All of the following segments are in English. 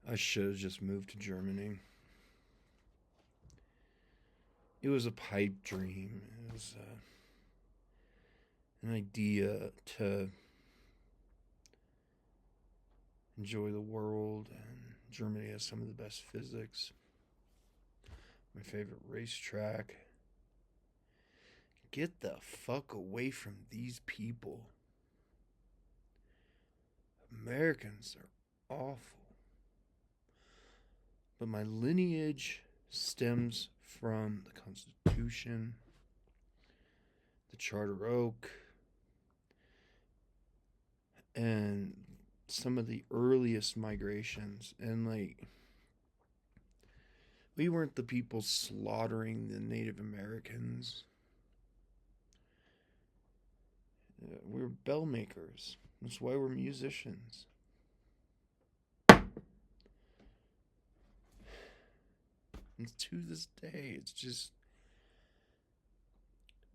I should have just moved to Germany. It was a pipe dream. It was an idea to enjoy the world, and Germany has some of the best physics. My favorite racetrack. Get the fuck away from these people. Americans are awful. But my lineage stems from the Constitution, the Charter Oak, and some of the earliest migrations. And like, we weren't the people slaughtering the Native Americans. We're bell makers. That's why we're musicians. And to this day, it's just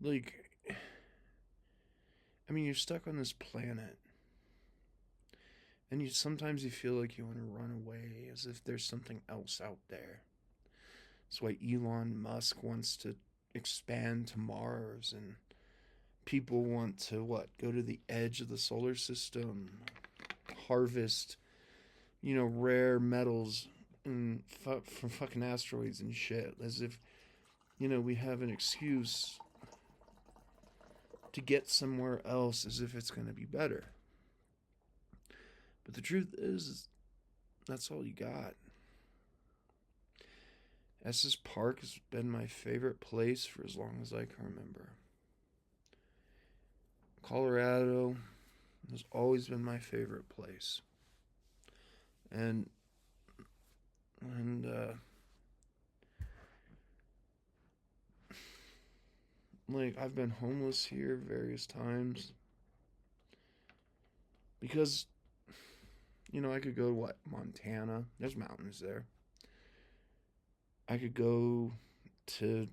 like, I mean, you're stuck on this planet, and you sometimes you feel like you want to run away, as if there's something else out there. That's why Elon Musk wants to expand to Mars, and people want to what? Go to the edge of the solar system, harvest, rare metals and from fucking asteroids and shit, as if we have an excuse to get somewhere else, as if it's going to be better. But the truth is that's all you got. Estes Park has been my favorite place for as long as I can remember. Colorado has always been my favorite place. And like, I've been homeless here various times because I could go to what, Montana. There's mountains there. I could go to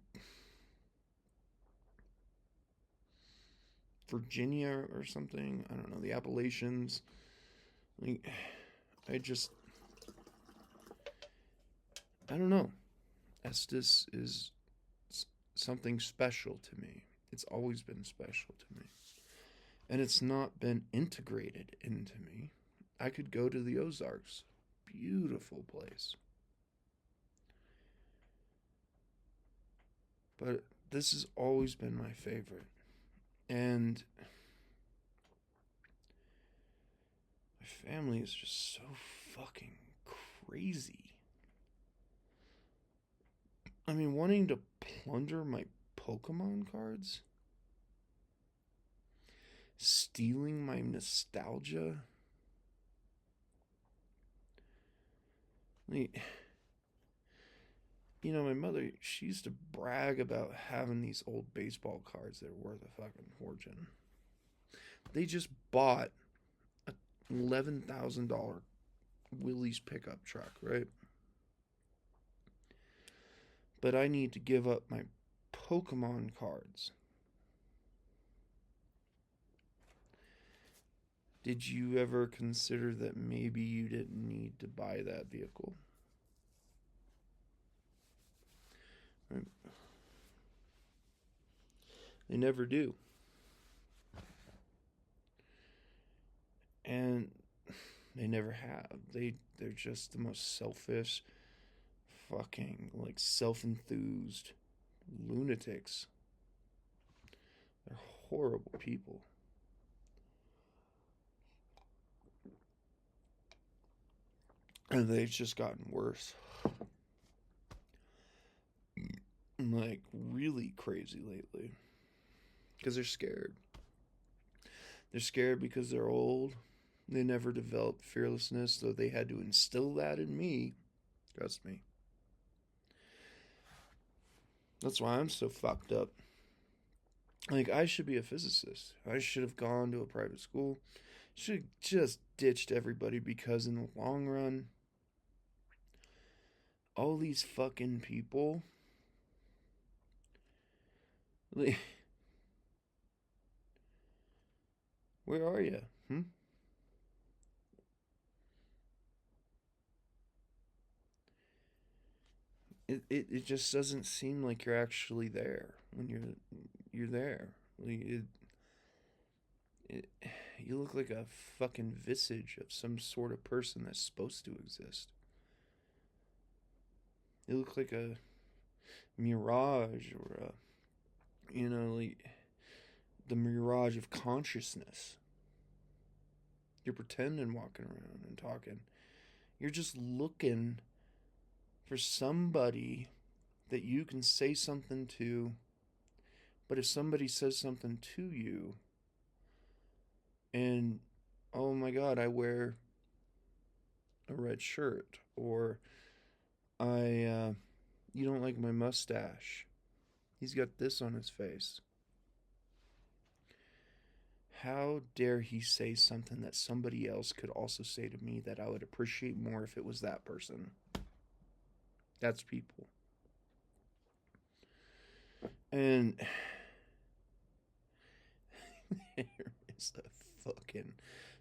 Virginia or something. I don't know, the Appalachians. Like, I don't know. Estes is something special to me. It's always been special to me. And it's not been integrated into me. I could go to the Ozarks. Beautiful place. But this has always been my favorite. And my family is just so fucking crazy. I mean, wanting to plunder my Pokemon cards? Stealing my nostalgia? Like, my mother, she used to brag about having these old baseball cards that are worth a fucking fortune. They just bought a $11,000 Willys pickup truck, right? But I need to give up my Pokemon cards. Did you ever consider that maybe you didn't need to buy that vehicle? Right? They never do. And they never have. They're just the most selfish, fucking, like, self-enthused lunatics. They're horrible people. And they've just gotten worse. Like, really crazy lately. Because they're scared. They're scared because they're old. They never developed fearlessness, though they had to instill that in me. Trust me. That's why I'm so fucked up. Like, I should be a physicist. I should have gone to a private school. Should have just ditched everybody, because in the long run, all these fucking people, like, where are you? it just doesn't seem like you're actually there when you're there. Like it, you look like a fucking visage of some sort of person that's supposed to exist. You look like a mirage or like the mirage of consciousness. You're pretending walking around and talking. You're just looking for somebody that you can say something to. But if somebody says something to you, and oh my god, I wear a red shirt, or you don't like my mustache. He's got this on his face. How dare he say something that somebody else could also say to me that I would appreciate more if it was that person? That's people. And there is a fucking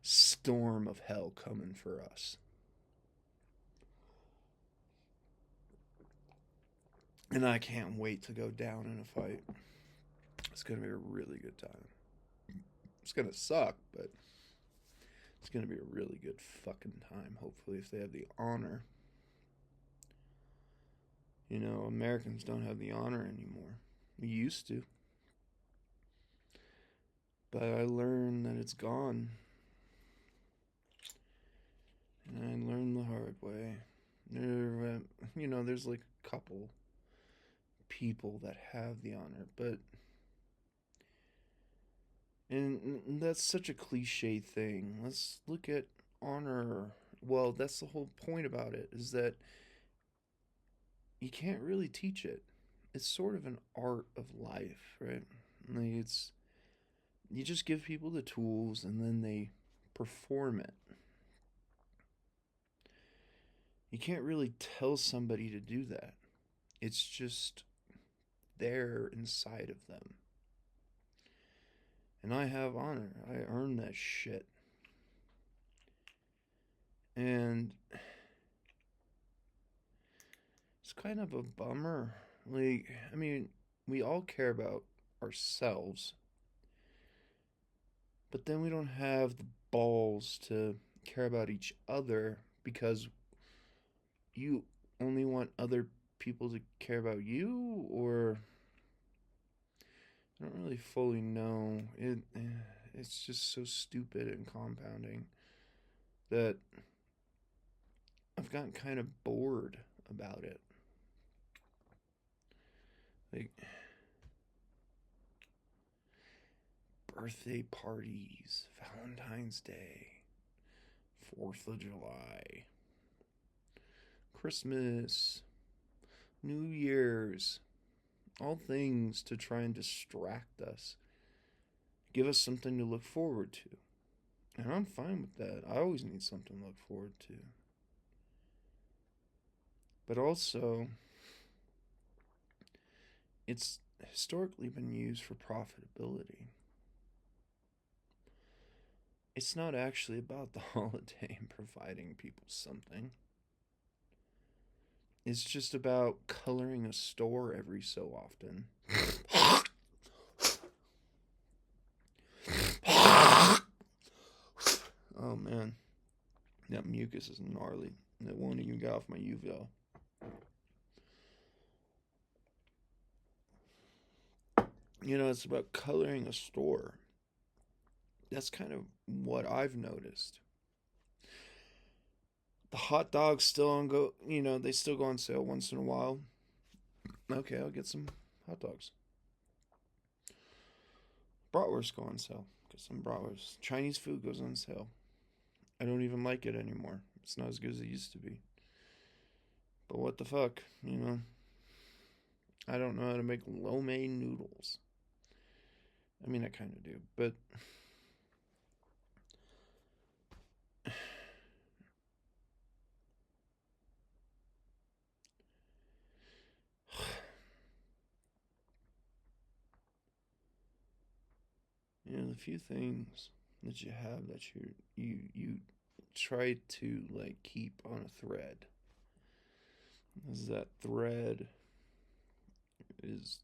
storm of hell coming for us. And I can't wait to go down in a fight. It's going to be a really good time. It's going to suck, but it's going to be a really good fucking time, hopefully, if they have the honor. You know, Americans don't have the honor anymore. We used to. But I learned that it's gone. And I learned the hard way. There's like a couple people that have the honor, but and that's such a cliche thing. Let's look at honor. Well, that's the whole point about it, is that you can't really teach it. It's sort of an art of life, right? Like it's you just give people the tools and then they perform it. You can't really tell somebody to do that. It's just there inside of them. And I have honor. I earned that shit. And it's kind of a bummer. Like, I mean, we all care about ourselves, but then we don't have the balls to care about each other because you only want other people to care about you, or I don't really fully know. It's just so stupid and compounding that I've gotten kind of bored about it. Like birthday parties, Valentine's Day, 4th of July, Christmas, New Year's, all things to try and distract us, give us something to look forward to. And I'm fine with that. I always need something to look forward to. But also, it's historically been used for profitability. It's not actually about the holiday and providing people something. It's just about coloring a store every so often. Oh man, that mucus is gnarly. It won't even get off my uvula. It's about coloring a store. That's kind of what I've noticed. The hot dogs still on go, they still go on sale once in a while. Okay, I'll get some hot dogs. Bratwurst go on sale. Get some bratwurst. Chinese food goes on sale. I don't even like it anymore. It's not as good as it used to be. But what the fuck, I don't know how to make lo mein noodles. I mean, I kind of do, but the few things that you have that you try to like keep on a thread. as that thread is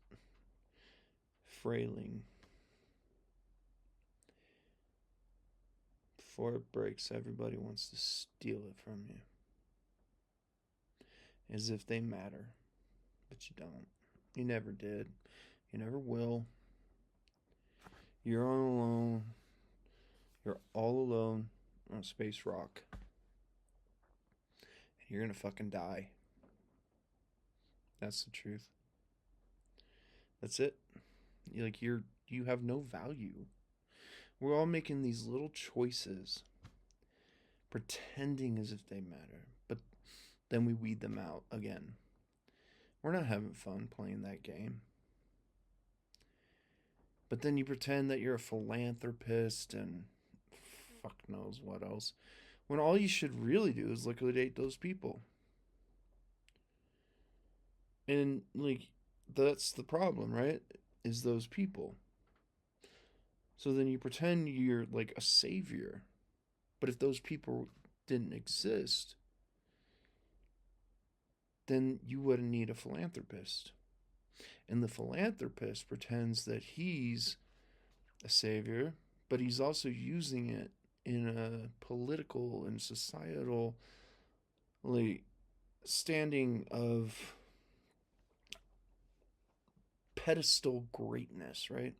frailing. Before it breaks, everybody wants to steal it from you. As if they matter. But you don't. You never did. You never will. You're all alone. You're all alone on a space rock. And you're gonna fucking die. That's the truth. That's it. You have no value. We're all making these little choices, pretending as if they matter, but then we weed them out again. We're not having fun playing that game. But then you pretend that you're a philanthropist and fuck knows what else. When all you should really do is liquidate those people. And like that's the problem, right? Is those people. So then you pretend you're like a savior. But if those people didn't exist, then you wouldn't need a philanthropist. And the philanthropist pretends that he's a savior, but he's also using it in a political and societal like standing of pedestal greatness, right?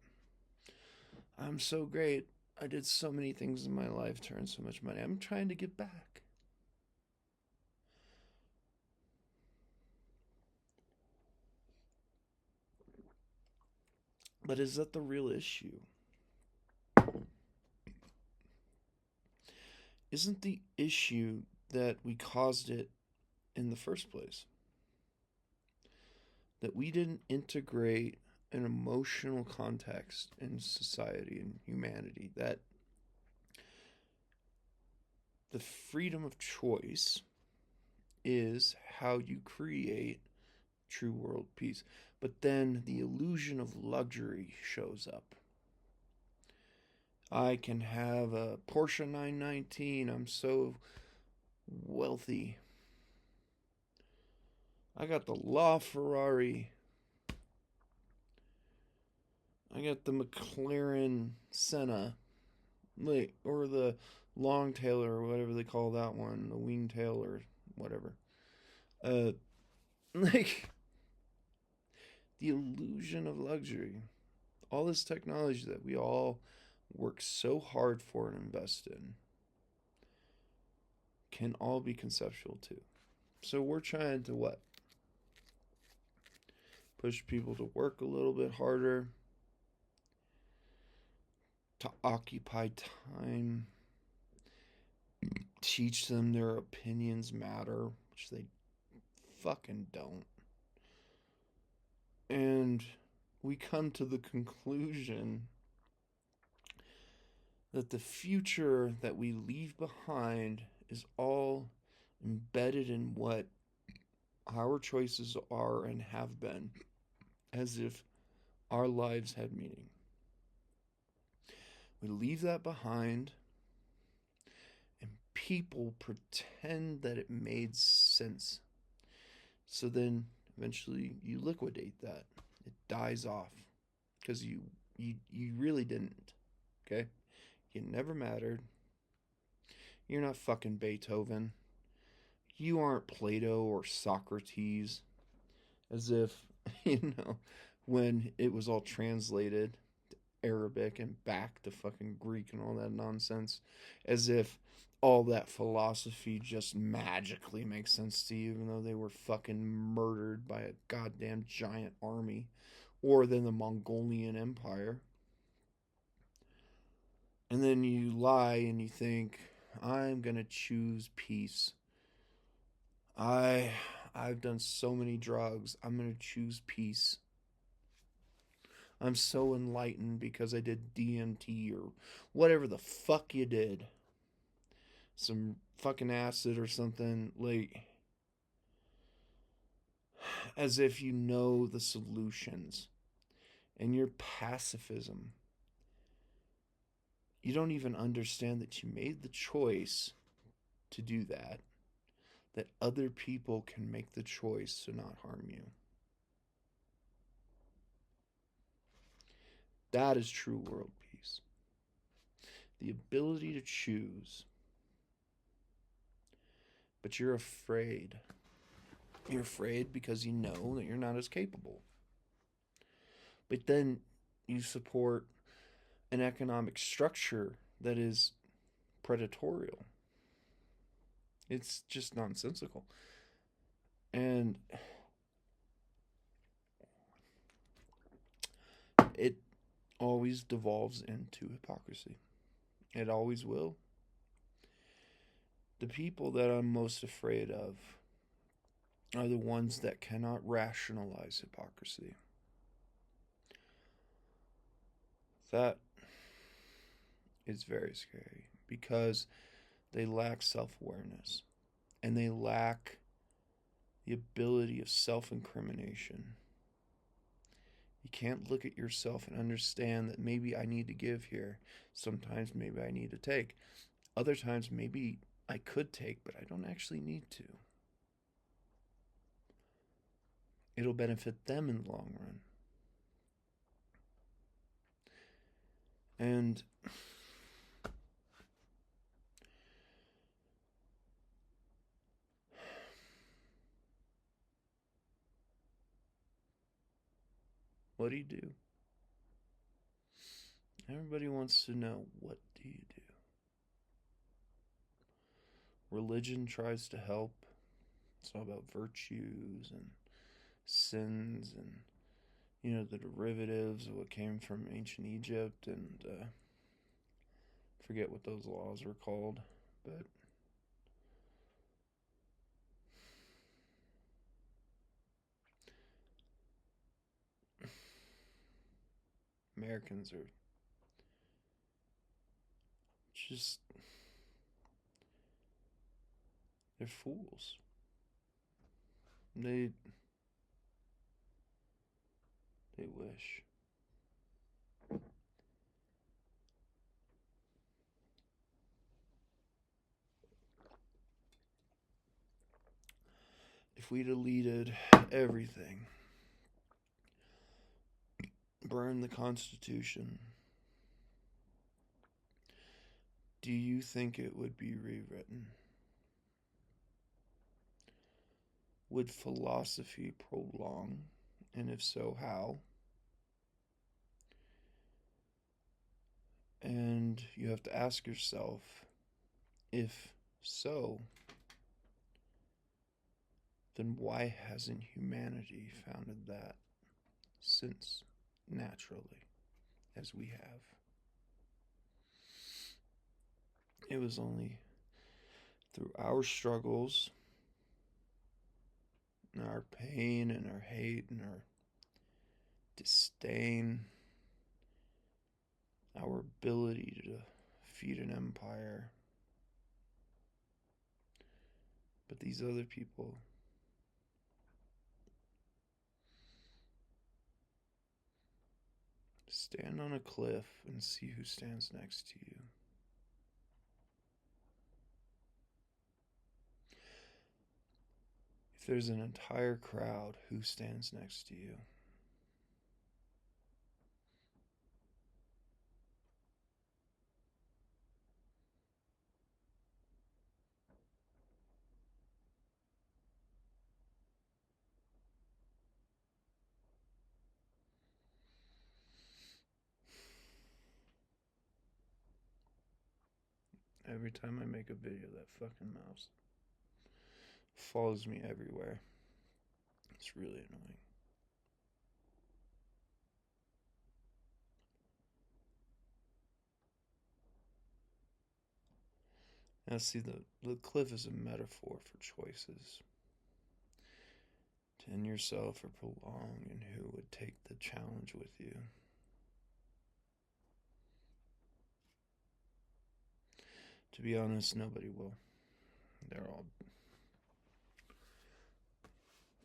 I'm so great. I did so many things in my life to earn so much money. I'm trying to get back. But is that the real issue? Isn't the issue that we caused it in the first place? That we didn't integrate an emotional context in society and humanity, that the freedom of choice is how you create true world peace. But then the illusion of luxury shows up. I can have a Porsche 919. I'm so wealthy. I got the LaFerrari. I got the McLaren Senna. Like, or the Longtail or whatever they call that one. The Wingtail or whatever. Uh, like, the illusion of luxury. All this technology that we all work so hard for and invest in can all be conceptual too. So we're trying to what? Push people to work a little bit harder, to occupy time, teach them their opinions matter, which they fucking don't. And we come to the conclusion that the future that we leave behind is all embedded in what our choices are and have been, as if our lives had meaning. We leave that behind, and people pretend that it made sense. So then eventually you liquidate that. It dies off because you really didn't. Okay? You never mattered. You're not fucking Beethoven. You aren't Plato or Socrates. As if, when it was all translated to Arabic and back to fucking Greek and all that nonsense, as if all that philosophy just magically makes sense to you, even though they were fucking murdered by a goddamn giant army, or then the Mongolian Empire. And then you lie and you think, I'm gonna choose peace. I I've done so many drugs. I'm gonna choose peace. I'm so enlightened because I did DMT or whatever the fuck you did. Some fucking acid or something. Like, as if you know the solutions. And your pacifism. You don't even understand that you made the choice to do that. that other people can make the choice to not harm you. That is true world peace. The ability to choose, but you're afraid. You're afraid because you know that you're not as capable. But then you support an economic structure that is predatorial. It's just nonsensical. And it always devolves into hypocrisy. It always will. The people that I'm most afraid of are the ones that cannot rationalize hypocrisy. That is very scary because they lack self awareness and they lack the ability of self incrimination. You can't look at yourself and understand that maybe I need to give here. Sometimes maybe I need to take. Other times maybe I could take, but I don't actually need to. It'll benefit them in the long run. And what do you do? Everybody wants to know, what do you do? Religion tries to help. It's all about virtues and sins and, the derivatives of what came from ancient Egypt, and forget what those laws were called, but Americans are just, they're fools. They wish. If we deleted everything, burned the Constitution, do you think it would be rewritten? Would philosophy prolong? And if so, how? And you have to ask yourself, if so, then why hasn't humanity founded that since naturally as we have? It was only through our struggles, and our pain and our hate and our disdain, our ability to feed an empire. But these other people, stand on a cliff and see who stands next to you. If there's an entire crowd, who stands next to you? Every time I make a video, that fucking mouse follows me everywhere. It's really annoying. Now, see, the cliff is a metaphor for choices. To end yourself or prolong, and who would take the challenge with you. To be honest, nobody will. They're all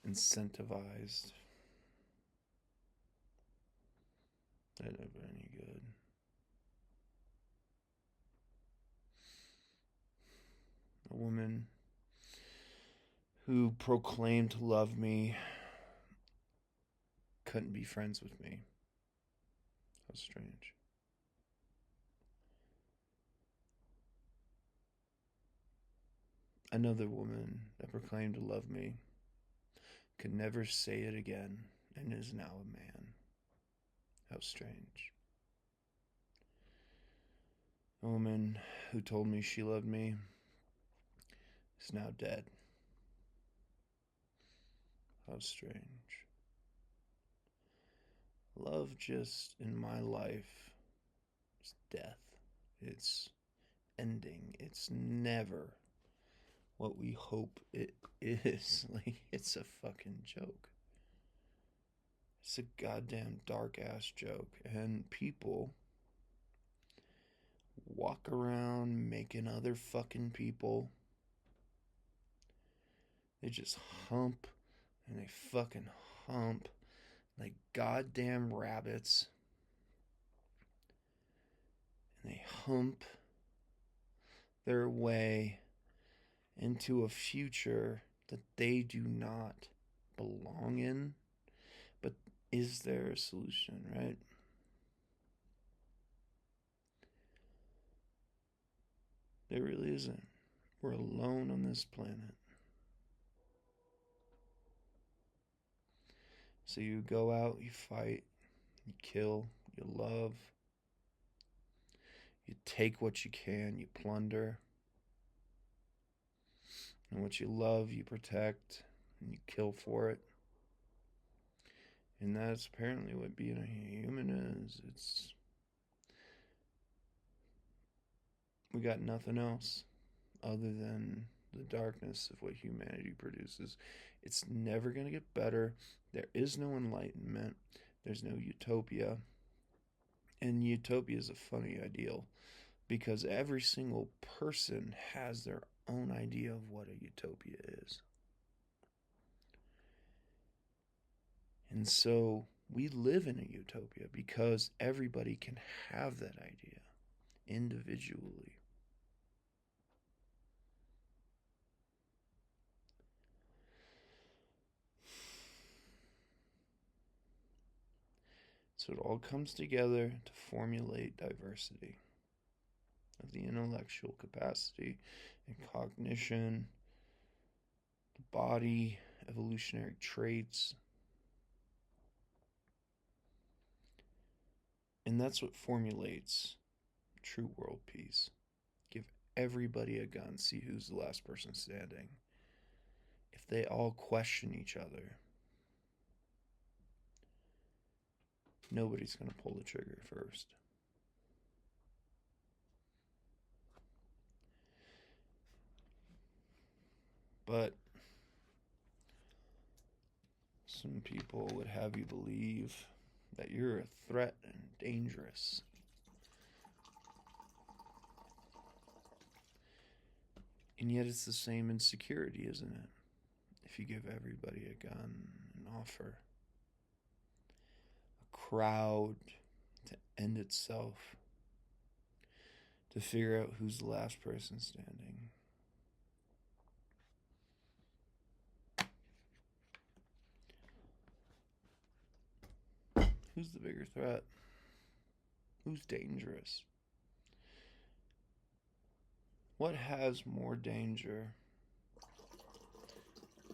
incentivized. They're never any good. A woman who proclaimed to love me couldn't be friends with me. How strange. Another woman that proclaimed to love me could never say it again and is now a man. How strange. A woman who told me she loved me is now dead. How strange. Love just in my life is death. It's ending. It's never what we hope it is. Like, it's a fucking joke. It's a goddamn dark ass joke. And people walk around making other fucking people. They just hump and they fucking hump like goddamn rabbits. And they hump their way into a future that they do not belong in. But is there a solution, right? There really isn't. We're alone on this planet. So you go out, you fight, you kill, you love, you take what you can, you plunder. And what you love, you protect, and you kill for it. And that's apparently what being a human is. We got nothing else other than the darkness of what humanity produces. It's never going to get better. There is no enlightenment. There's no utopia. And utopia is a funny ideal because every single person has their own idea of what a utopia is. And so we live in a utopia because everybody can have that idea individually. So it all comes together to formulate diversity of the intellectual capacity and cognition, the body, evolutionary traits. And that's what formulates true world peace. Give everybody a gun, see who's the last person standing. If they all question each other, nobody's going to pull the trigger first. But some people would have you believe that you're a threat and dangerous. And yet it's the same insecurity, isn't it? If you give everybody a gun and offer a crowd to end itself, to figure out who's the last person standing. Who's the bigger threat? Who's dangerous? What has more danger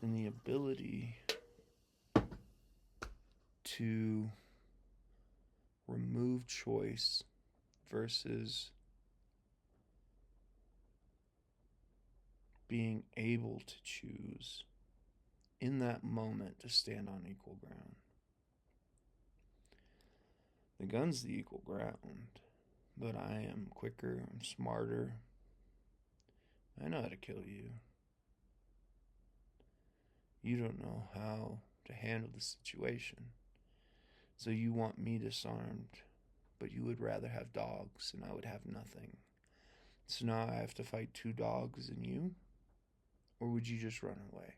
than the ability to remove choice versus being able to choose in that moment to stand on equal ground? The gun's the equal ground, but I am quicker, I'm smarter. I know how to kill you. You don't know how to handle the situation. So you want me disarmed, but you would rather have dogs and I would have nothing. So now I have to fight 2 dogs and you? Or would you just run away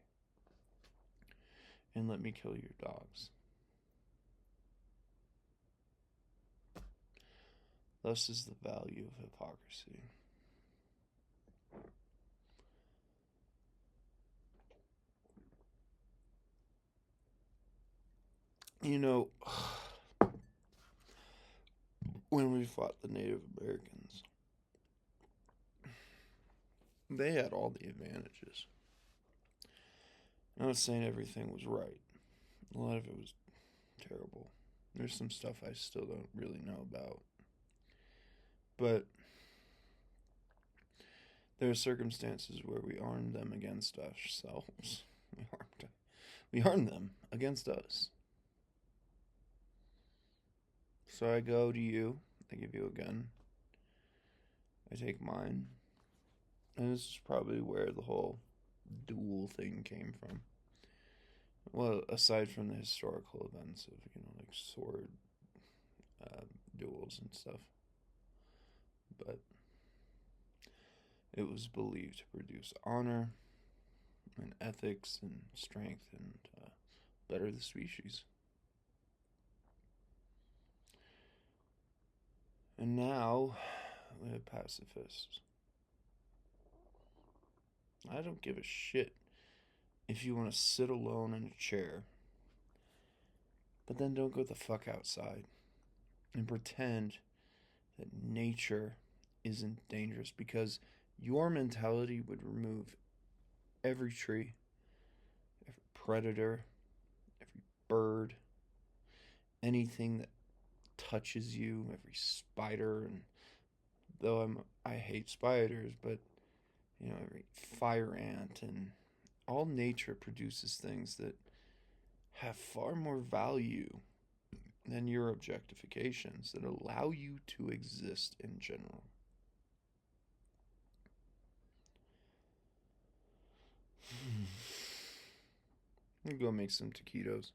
and let me kill your dogs? Thus is the value of hypocrisy. You know, when we fought the Native Americans, they had all the advantages. I'm not saying everything was right. A lot of it was terrible. There's some stuff I still don't really know about. But there are circumstances where we armed them against ourselves. We armed them against us. So I go to you, I give you a gun, I take mine, and this is probably where the whole duel thing came from. Well, aside from the historical events of, like sword uh, duels and stuff. But it was believed to produce honor and ethics and strength and better the species. And now we have pacifists. I don't give a shit if you want to sit alone in a chair, but then don't go the fuck outside and pretend that nature isn't dangerous, because your mentality would remove every tree, every predator, every bird, anything that touches you, every spider. And though I hate spiders, but every fire ant, and all nature produces things that have far more value than your objectifications that allow you to exist in general. I'm gonna go make some taquitos.